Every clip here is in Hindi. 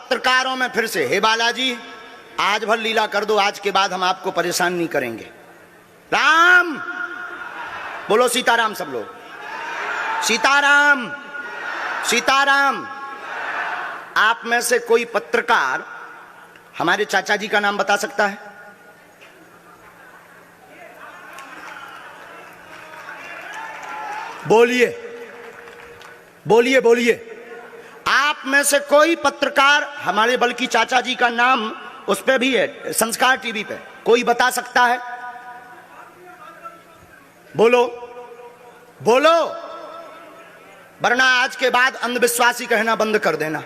पत्रकारों में फिर से, हे बालाजी आज भर लीला कर दो, आज के बाद हम आपको परेशान नहीं करेंगे। राम बोलो, सीताराम सब लोग, सीताराम सीताराम। आप में से कोई पत्रकार हमारे चाचा जी का नाम बता सकता है? बोलिए बोलिए बोलिए। आप में से कोई पत्रकार हमारे बल्कि चाचा जी का नाम उस पे भी है, संस्कार टीवी पे, कोई बता सकता है? बोलो बोलो, वरना आज के बाद अंधविश्वासी कहना बंद कर देना।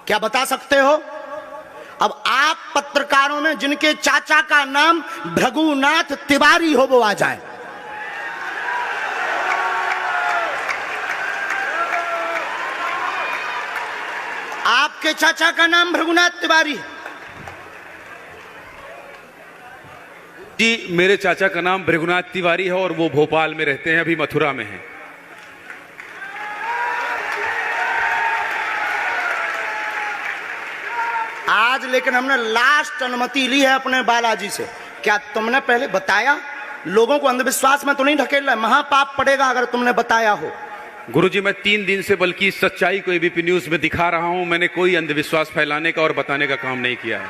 क्या बता सकते हो? अब आप पत्रकारों में जिनके चाचा का नाम भृगुनाथ तिवारी हो वो आ जाए। आपके चाचा का नाम भृगुनाथ तिवारी है? जी, मेरे चाचा का नाम भृगुनाथ तिवारी है और वो भोपाल में रहते हैं, अभी मथुरा में हैं। आज लेकिन हमने लास्ट अनुमति ली है अपने बालाजी से। क्या तुमने पहले बताया? लोगों को अंधविश्वास में तो नहीं ढकेलना, महापाप पड़ेगा अगर तुमने बताया हो। गुरुजी, मैं 3 दिन से बल्कि सच्चाई को एबीपी न्यूज में दिखा रहा हूं। मैंने कोई अंधविश्वास फैलाने का और बताने का काम नहीं किया है।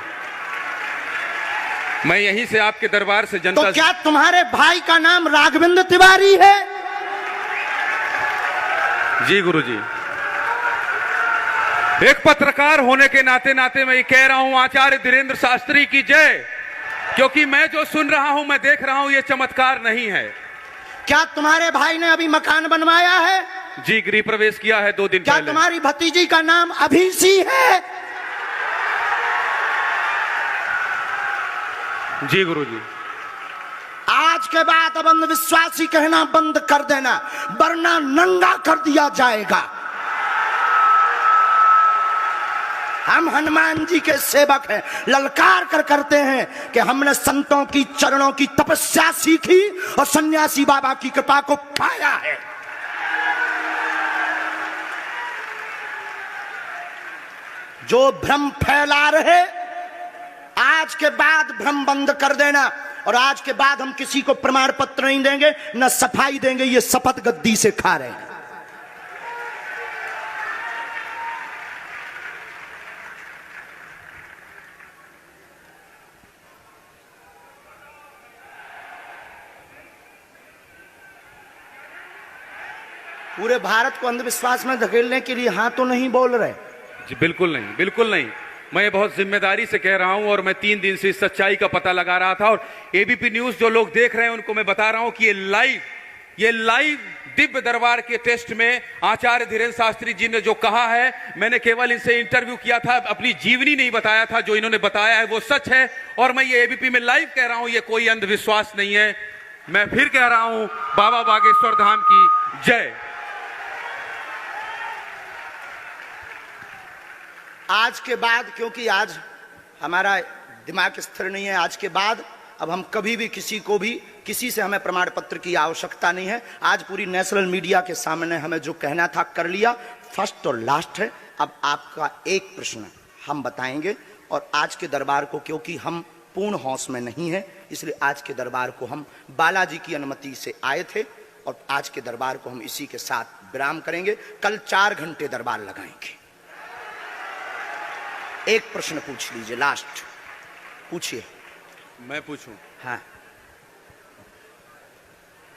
मैं यहीं से आपके दरबार से जनता तो क्या तुम्हारे भाई का नाम राघवेंद्र तिवारी है? जी गुरुजी, एक पत्रकार होने के नाते नाते मैं ये कह रहा हूं, आचार्य धीरेन्द्र शास्त्री की जय। क्योंकि मैं जो सुन रहा हूं, मैं देख रहा हूं, ये चमत्कार नहीं है। क्या तुम्हारे भाई ने अभी मकान बनवाया है? जी, गृह प्रवेश किया है 2 दिन क्या पहले। तुम्हारी भतीजी का नाम अभिषी है? जी गुरुजी। आज के बाद अब अंधविश्वासी कहना बंद कर देना, वरना नंगा कर दिया जाएगा। हम हनुमान जी के सेवक हैं, ललकार कर करते हैं कि हमने संतों की चरणों की तपस्या सीखी और सन्यासी बाबा की कृपा को पाया है। जो भ्रम फैला रहे, आज के बाद भ्रम बंद कर देना। और आज के बाद हम किसी को प्रमाण पत्र नहीं देंगे, न सफाई देंगे, ये शपथ गद्दी से खा रहे हैं। पूरे भारत को अंधविश्वास में धकेलने के लिए हाँ तो नहीं बोल रहे? जी बिल्कुल नहीं, बिल्कुल नहीं। मैं बहुत जिम्मेदारी से कह रहा हूं और मैं 3 दिन से इस सच्चाई का पता लगा रहा था। और एबीपी न्यूज जो लोग देख रहे हैं उनको मैं बता रहा हूं कि ये लाइव दिव्य दरबार के टेस्ट में आचार्य धीरेन्द्र शास्त्री जी ने जो कहा है, मैंने केवल इनसे इंटरव्यू किया था, अपनी जीवनी नहीं बताया था। जो इन्होंने बताया है वो सच है और मैं ये एबीपी में लाइव कह रहा हूं, ये कोई अंधविश्वास नहीं है। मैं फिर कह रहा हूं, बाबा बागेश्वर धाम की जय। आज के बाद, क्योंकि आज हमारा दिमाग स्थिर नहीं है, आज के बाद अब हम कभी भी किसी से हमें प्रमाण पत्र की आवश्यकता नहीं है। आज पूरी नेशनल मीडिया के सामने हमें जो कहना था कर लिया, फर्स्ट और लास्ट है। अब आपका एक प्रश्न हम बताएंगे और आज के दरबार को, क्योंकि हम पूर्ण होश में नहीं है, इसलिए आज के दरबार को हम बालाजी की अनुमति से आए थे और आज के दरबार को हम इसी के साथ विराम करेंगे। कल 4 घंटे दरबार लगाएंगे। एक प्रश्न पूछ लीजिए, लास्ट पूछिए। मैं पूछूं? हाँ।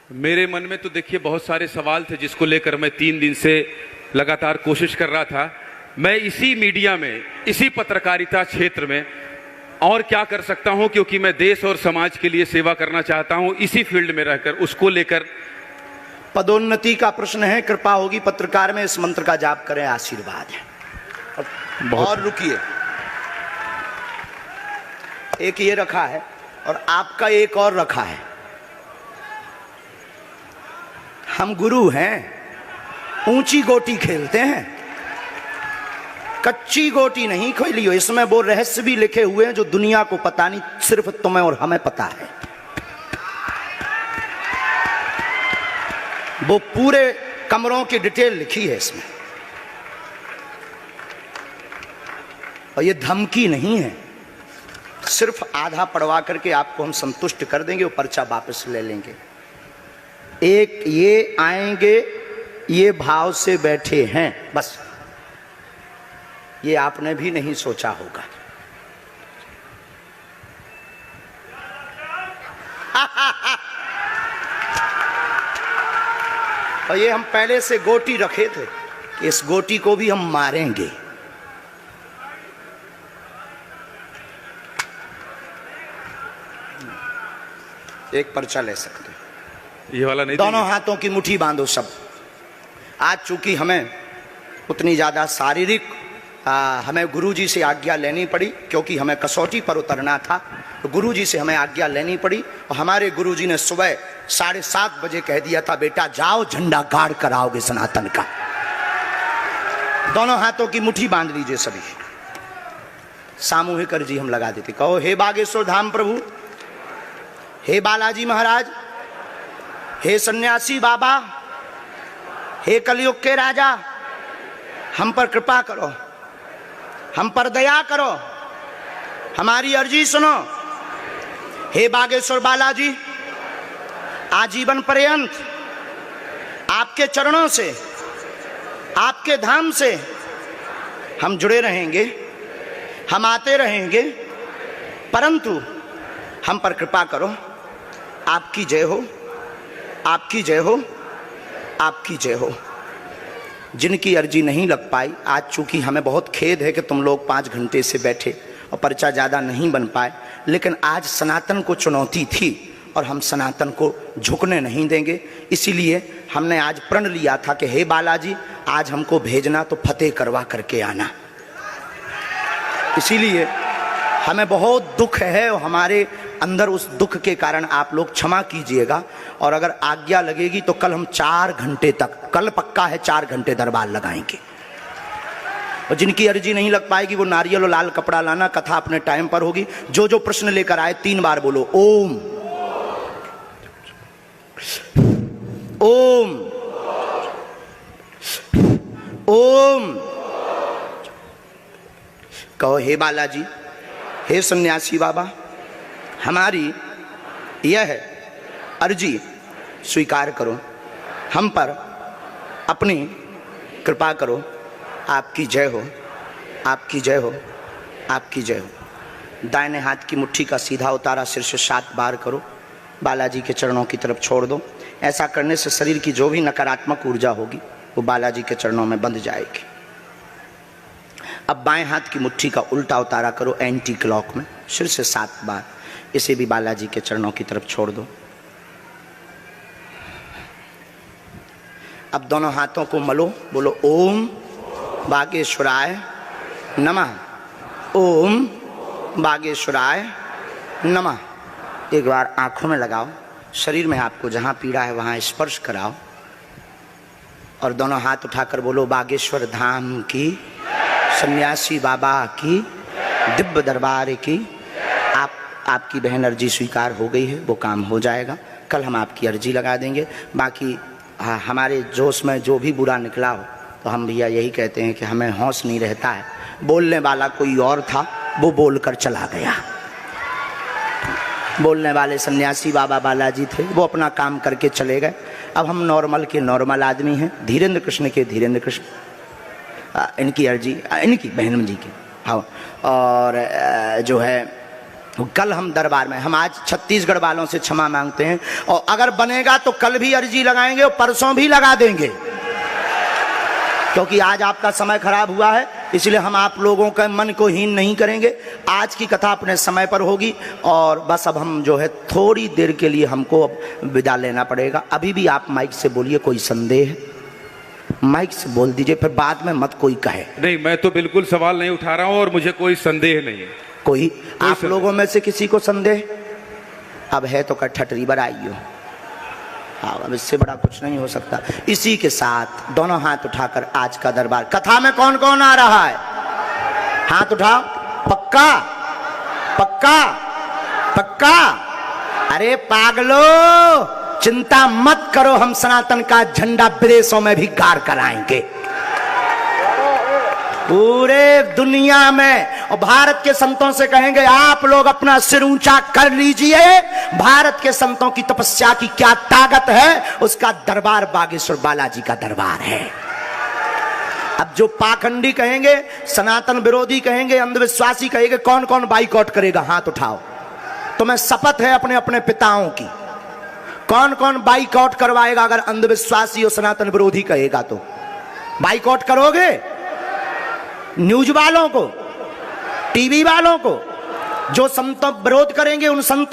मेरे मन में तो देखिए बहुत सारे सवाल थे जिसको लेकर मैं 3 दिन से लगातार कोशिश कर रहा था। मैं इसी मीडिया में, इसी पत्रकारिता क्षेत्र में और क्या कर सकता हूं, क्योंकि मैं देश और समाज के लिए सेवा करना चाहता हूं इसी फील्ड में रहकर। उसको लेकर पदोन्नति का प्रश्न है, कृपा होगी पत्रकार में इस मंत्र का जाप करें, आशीर्वाद है। और रुकिए, एक ये रखा है और आपका एक और रखा है। हम गुरु हैं, ऊंची गोटी खेलते हैं, कच्ची गोटी नहीं खेली हो। इसमें वो रहस्य भी लिखे हुए हैं जो दुनिया को पता नहीं, सिर्फ तुम्हें और हमें पता है। वो पूरे कमरों की डिटेल लिखी है इसमें। और ये धमकी नहीं है, सिर्फ आधा पढ़वा करके आपको हम संतुष्ट कर देंगे, वो पर्चा वापस ले लेंगे। एक ये आएंगे, ये भाव से बैठे हैं, बस ये आपने भी नहीं सोचा होगा। और ये हम पहले से गोटी रखे थे कि इस गोटी को भी हम मारेंगे। एक पर्चा ले सकते, ये वाला नहीं, दोनों हाथों की मुट्ठी बांधो सब। आज चूंकि हमें उतनी ज्यादा शारीरिक हमें गुरुजी से आज्ञा लेनी पड़ी, क्योंकि हमें कसौटी पर उतरना था, तो गुरुजी से हमें आज्ञा लेनी पड़ी। और हमारे गुरुजी ने सुबह 7:30 बजे कह दिया था, बेटा जाओ झंडा गाड़ कर आओगे सनातन का। दोनों हाथों की मुट्ठी बांध लीजिए सभी, सामूहिक अर्जी हम लगा देते। कहो, हे बागेश्वर धाम प्रभु, हे बालाजी महाराज, हे सन्यासी बाबा, हे कलयुग के राजा, हम पर कृपा करो, हम पर दया करो, हमारी अर्जी सुनो। हे बागेश्वर बालाजी, आजीवन पर्यंत आपके चरणों से, आपके धाम से हम जुड़े रहेंगे, हम आते रहेंगे, परंतु हम पर कृपा करो। आपकी जय हो, आपकी जय हो, आपकी जय हो। जिनकी अर्जी नहीं लग पाई, आज चूंकि हमें बहुत खेद है कि तुम लोग 5 घंटे से बैठे और पर्चा ज़्यादा नहीं बन पाए, लेकिन आज सनातन को चुनौती थी और हम सनातन को झुकने नहीं देंगे। इसीलिए हमने आज प्रण लिया था कि हे बालाजी, आज हमको भेजना तो फतेह करवा करके आना। इसीलिए हमें बहुत दुख है और हमारे अंदर उस दुख के कारण आप लोग क्षमा कीजिएगा। और अगर आज्ञा लगेगी तो कल हम 4 घंटे तक, कल पक्का है 4 घंटे दरबार लगाएंगे। और जिनकी अर्जी नहीं लग पाएगी वो नारियल और लाल कपड़ा लाना, कथा अपने टाइम पर होगी। जो जो प्रश्न लेकर आए 3 बार बोलो ओम ओम ओम। कहो, हे बालाजी, हे सन्यासी बाबा, हमारी यह अर्जी स्वीकार करो, हम पर अपनी कृपा करो। आपकी जय हो, आपकी जय हो, आपकी जय हो। दाहिने हाथ की मुट्ठी का सीधा उतारा सिर से 7 बार करो, बालाजी के चरणों की तरफ छोड़ दो। ऐसा करने से शरीर की जो भी नकारात्मक ऊर्जा होगी वो बालाजी के चरणों में बंध जाएगी। अब बाएं हाथ की मुट्ठी का उल्टा उतारा करो एंटी क्लॉक में, सिर से 7 बार, इसे भी बालाजी के चरणों की तरफ छोड़ दो। अब दोनों हाथों को मलो, बोलो ओम बागेश्वराय नमः, ओम बागेश्वराय नमः। एक बार आंखों में लगाओ, शरीर में आपको जहां पीड़ा है वहां स्पर्श कराओ और दोनों हाथ उठाकर बोलो बागेश्वर धाम की, सन्यासी बाबा की, दिव्य दरबार की। आपकी बहन अर्जी स्वीकार हो गई है, वो काम हो जाएगा। कल हम आपकी अर्जी लगा देंगे। बाकी हमारे जोश में जो भी बुरा निकला हो तो हम भैया यही कहते हैं कि हमें होश नहीं रहता है। बोलने वाला कोई और था, वो बोलकर चला गया। बोलने वाले सन्यासी बाबा बालाजी थे, वो अपना काम करके चले गए। अब हम नॉर्मल के नॉर्मल आदमी हैं, धीरेन्द्र कृष्ण के धीरेन्द्र कृष्ण। इनकी अर्जी, इनकी बहन जी की, हाँ। और जो है कल हम दरबार में, हम आज छत्तीसगढ़ वालों से क्षमा मांगते हैं और अगर बनेगा तो कल भी अर्जी लगाएंगे और परसों भी लगा देंगे, क्योंकि आज आपका समय खराब हुआ है। इसलिए हम आप लोगों के मन को हीन नहीं करेंगे। आज की कथा अपने समय पर होगी और बस अब हम जो है थोड़ी देर के लिए हमको अब विदा लेना पड़ेगा। अभी भी आप माइक से बोलिए, कोई संदेह है माइक से बोल दीजिए, फिर बाद में मत कोई कहे। नहीं, मैं तो बिल्कुल सवाल नहीं उठा रहा हूं और मुझे कोई संदेह नहीं है। कोई आप लोगों में से किसी को संदेह अब है तो ठटरी बनाइयो। हाँ, अब इससे बड़ा कुछ नहीं हो सकता। इसी के साथ दोनों हाथ उठाकर आज का दरबार, कथा में कौन कौन आ रहा है हाथ उठाओ। पक्का पक्का पक्का? अरे पागलो, चिंता मत करो, हम सनातन का झंडा विदेशों में भी गाड़ कर आएंगे, पूरे दुनिया में। और भारत के संतों से कहेंगे आप लोग अपना सिर ऊंचा कर लीजिए। भारत के संतों की तपस्या की क्या ताकत है, उसका दरबार बागेश्वर बालाजी का दरबार है। अब जो पाखंडी कहेंगे, सनातन विरोधी कहेंगे, अंधविश्वासी कहेंगे, कौन कौन बाइकआउट करेगा, हाथ उठाओ। तुम्हें शपथ है अपने अपने पिताओं की, कौन कौन बाइकआउट करवाएगा अगर अंधविश्वासी और सनातन विरोधी कहेगा तो? बाइकआउट करोगे? न्यूज वालों को, टीवी वालों को, जो संतों विरोध करेंगे उन संतों